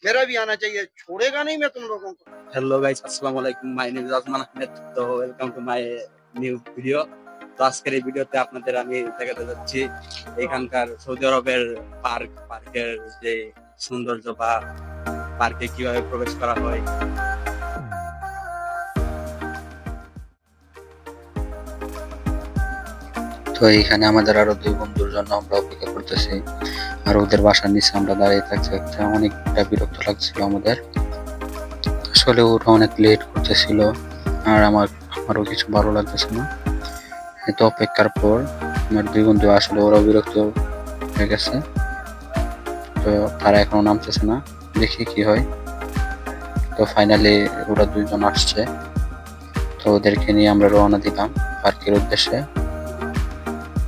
मेरा भी आना चाहिए, छोड़ेगा नहीं मैं तुम लोगों को। हेलो गाइस, আসসালামু আলাইকুম, my name is Azman Ahmed. তো welcome to my new video. তো আজকের এই ভিডিওতে আপনাদের আমি দেখাতে যাচ্ছি এখানকার সৌদি আরবের পার্কের যে সৌন্দর্য বা পার্কে কিভাবে প্রবেশ করা হয়। তো এইখানে আমাদের আরো দুই বন্ধুর জন্য আমরা অপেক্ষা করতেছি, আর ওদের বাসার নিচে আমরা দাঁড়িয়ে থাকতে থাকতে অনেকটা বিরক্ত লাগছিল আমাদের। আসলে ওরা অনেক লেট করতেছিল, আর আমারও কিছু ভালো লাগতেছে না। এত অপেক্ষার পর আমার দুই বন্ধু আসলে ওরাও বিরক্ত হয়ে গেছে। তো তারা এখনো নামতেছে না, দেখি কি হয়। তো ফাইনালি ওরা দুইজন আসছে, তো ওদেরকে নিয়ে আমরা রওনা দিলাম পার্কের উদ্দেশ্যে।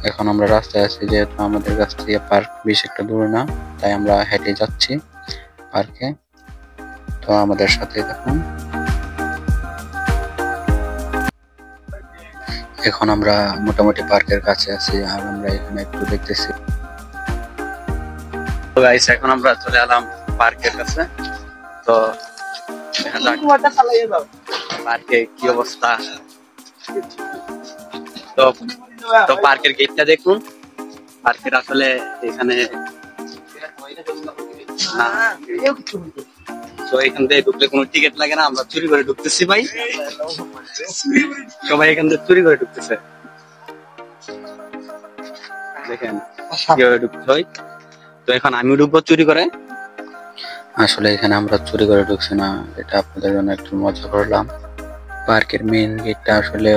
এখন আমরা রাস্তায় আছি, যেহেতু আমাদের কাছ থেকে পার্ক বেশি একটা দূরে না, তাই আমরা হেঁটে যাচ্ছি পার্কে। তো আমাদের সাথে দেখুন, এখন আমরা মোটামুটি পার্কের কাছে আছি, আর আমরা এখানে একটু দেখতেছি। তো গাইস, এখন আমরা চলে এলাম পার্কের কাছে। তো পার্কে কি অবস্থা, তো পার্কের গেটটা দেখুন। পার্কের আসলে এখানে তো এখান থেকে ঢুকলে কোনো টিকিট লাগে না, আমরা চুরি করে ঢুকতেছি ভাই। সবাই এখান থেকে চুরি করে ঢুকতেছে, দেখেন কিভাবে ঢুকতে হয়। তো এখন আমিও ঢুকবো চুরি করে। আসলে এখানে আমরা চুরি করে ঢুকছি না, এটা আপনাদের জন্য একটু মজা করলাম। পার্কের মেইন গেটটা আসলে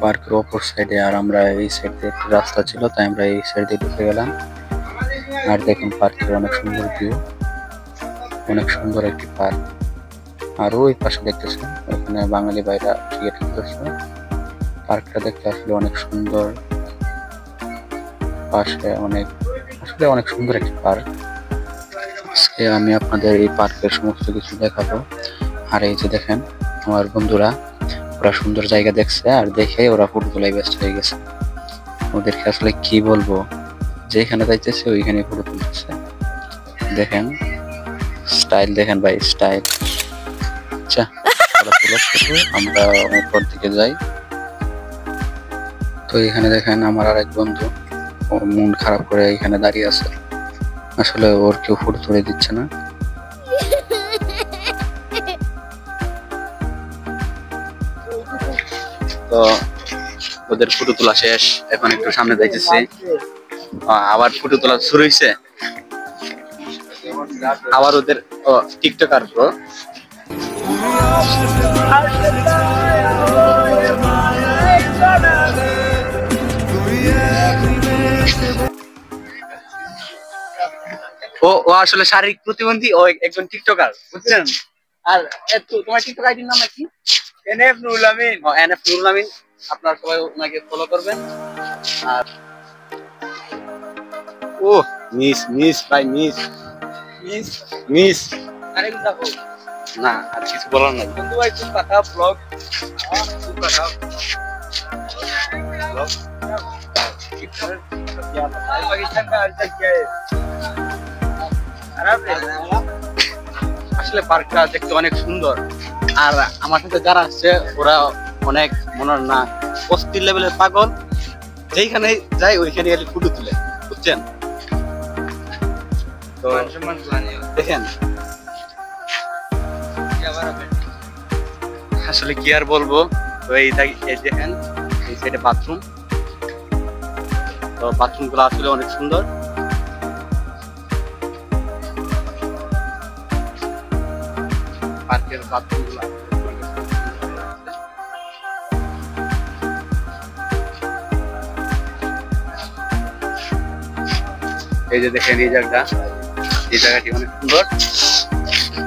পার্কের অপর সাইডে, আর আমরা এই সাইড দিয়ে একটি রাস্তা ছিল, তাই আমরা এই সাইড দিয়ে ঢুকে গেলাম। আর দেখুন পার্কের অনেক সুন্দর ভিউ, অনেক সুন্দর একটি পার্ক। আর ওই পাশে দেখতেছেন ওখানে বাঙালি ভাইরা টিকিট কিনতেছে। পার্কটা দেখতে আসলে অনেক সুন্দর, পাশে আসলে অনেক সুন্দর একটি পার্ক। আজকে আমি আপনাদের এই পার্কের সমস্ত কিছু দেখাবো। আর এই যে দেখেন আমার বন্ধুরা, ওরা সুন্দর জায়গা দেখছে, আর দেখে ওরা ফটো তোলায় ব্যস্ত হয়ে গেছে। ওদেরকে আসলে কি বলবো, যেখানে যাইতেছে ওইখানে ফটো তুলতেছে। দেখেন স্টাইল, দেখেন ভাই স্টাইল। আচ্ছা, আমরা উপর দিকে যাই। তো এখানে দেখেন আমার আর এক বন্ধু, ও মন খারাপ করে এখানে দাঁড়িয়ে আছে। আসলে ওর কেউ ফটো তুলে দিচ্ছে না। তো ওদের ফটো তোলা শেষ, এখন একটু সামনে যাইতেছি। আবার ফটো তোলা শুরু হয়েছে, আবার ওদের টিকটকার প্রো। ও আসলে শারীরিক প্রতিবন্ধী, ও একজন টিকটকার, বুঝছেন। আর তোমার টিকটক আইডির নাম কি? এনএফ নুরুল আমিন। এনএফ নুরুল আমিন, আপনারা সবাই ওনাকে ফলো করবেন। আর ও মিস ভাই, মিস আরেক দেখো না, আর কিছু বলার নাই। বন্ধু ভাই খুব কথা ব্লগ, খুব কথা ব্লগ। पाकिस्तान का हाल चाल क्या है? আসলে পার্কটা দেখতে অনেক সুন্দর, আর আমার সাথে যারা আসছে ওরা অনেক মনে না অস্থির লেভেলের পাগল। যেইখানে যাই ওইখানে গেলে ফটো তুলে, বুঝছেন। তো দেখেন আসলে কি আর বলবো। তো এই দেখেন এই সাইডে বাথরুম, তো বাথরুম গুলো আসলে অনেক সুন্দর। পার্কের বাথরুম গুলো এই যে দেখেন, এই জায়গাটি অনেক সুন্দর।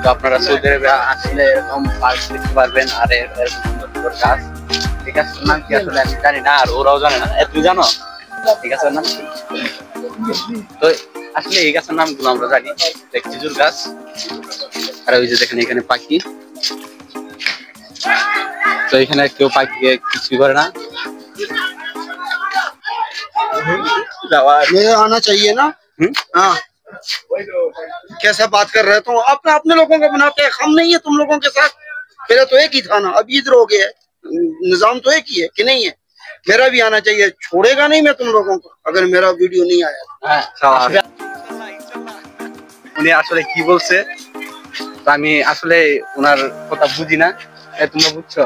তো আপনারা সৌদি আরবে আসলে এরকম পার্ক দেখতে পারবেন, আর এরকম সুন্দর সুন্দর গাছ। এই গাছটার নাম কি আসলে আমি জানি না, আর ওরাও জানে না। তুই জানো এই গাছের নাম কি? তো আসলে এই গাছের নামগুলো আমরা জানি, খেজুর গাছ। আর ওই যে দেখেন এখানে পাখি, তো এখানে কেউ পাখিকে কিছুই করে না। आना चाहिए ना। हाँ कैसा बात कर रहे हो? अपने अपने लोगों को बनाते हैं, हम नहीं है तुम लोगों के साथ। पहले तो एक ही था ना, अब इधर हो गया है। निजाम तो एक ही है कि नहीं है? मेरा भी आना चाहिए, छोड़ेगा नहीं मैं तुम लोगों को अगर मेरा वीडियो नहीं आया। উনি আসলে কি বলছে তো আমি আসলে ওনার কথা বুঝি না, তোমরা বুঝছো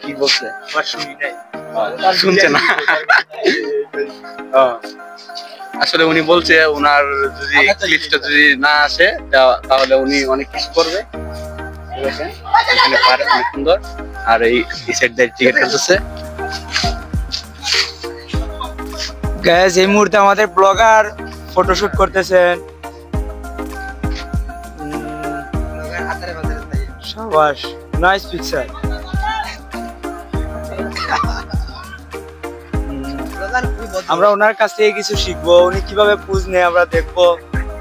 কি বলছে? শুনছে না। আসলে উনি বলছে ওনার যদি ক্লিপটা যদি না আসে তাহলে উনি অনেক কিছু করবে। এখানে পার্ক অনেক সুন্দর, আর এই সাইড দিয়ে টিকিট কাটতেছে। গাইস এই মুহূর্তে আমাদের ব্লগার ফটোশুট করতেছেন। শাবাশ, নাইস পিকচার। আমরা ওনার কাছ থেকে কিছু শিখবো, উনি কিভাবে পোজ নেয় আমরা দেখবো,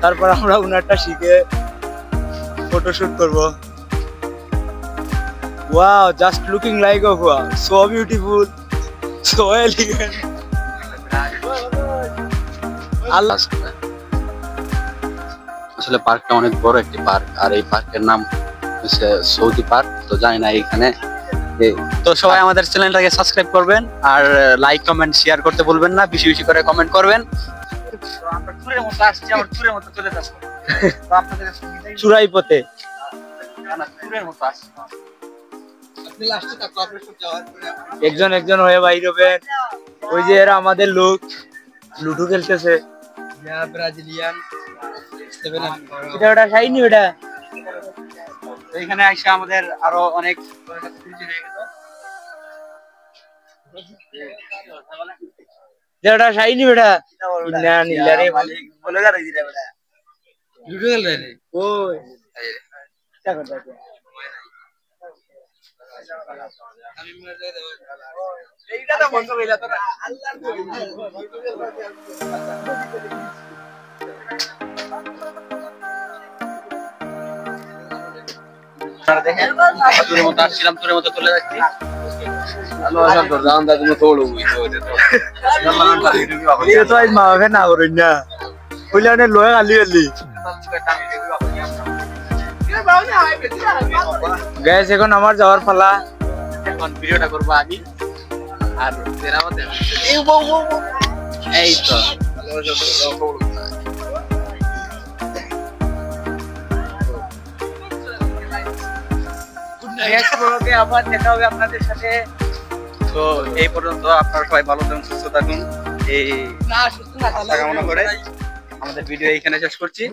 তারপর আমরা ওনারটা শিখে ফটোশুট করব। Wow, just looking like a wow, so beautiful, so elegant. আল্লাহ, আসলে পার্কটা অনেক বড় একটি পার্ক, আর এই পার্কের নাম হচ্ছে সৌদি পার্ক। তো জানি না এখানে, তো সবাই আমাদের চ্যানেলটাকে সাবস্ক্রাইব করবেন আর লাইক কমেন্ট শেয়ার করতে ভুলবেন না, বেশি বেশি করে কমেন্ট করবেন। চুরাই পথে একজন একজন হয়ে বাইর হবেন। ওই যে এরা আমাদের লোক লুডো খেলতেছে, ব্রাজিলিয়ান। এটা ওটা শাইনি, ওটা এখানে আইসা আমাদের আরো অনেক যেটা শাইনি, ওটা না নীলা রে মালিক বলে যা রইছি রে ওটা লুডো খেল রে। ওই কি করতে আছে আমি মরে দেব এইটা তো বন্ধ হইলা তো আল্লাহ দেখেন তোর মতো আসছিলাম, তোর মতো চলে যাচ্ছি। এখন আমার যাওয়ার পালা। এখন ভিডিওটা করবো আমি আর এই তো আবার দেখা হবে আপনাদের সাথে। তো এই পর্যন্ত আপনারা সবাই ভালো থাকুন, সুস্থ থাকুন, এই কামনা করে আমাদের ভিডিও এইখানে শেষ করছি।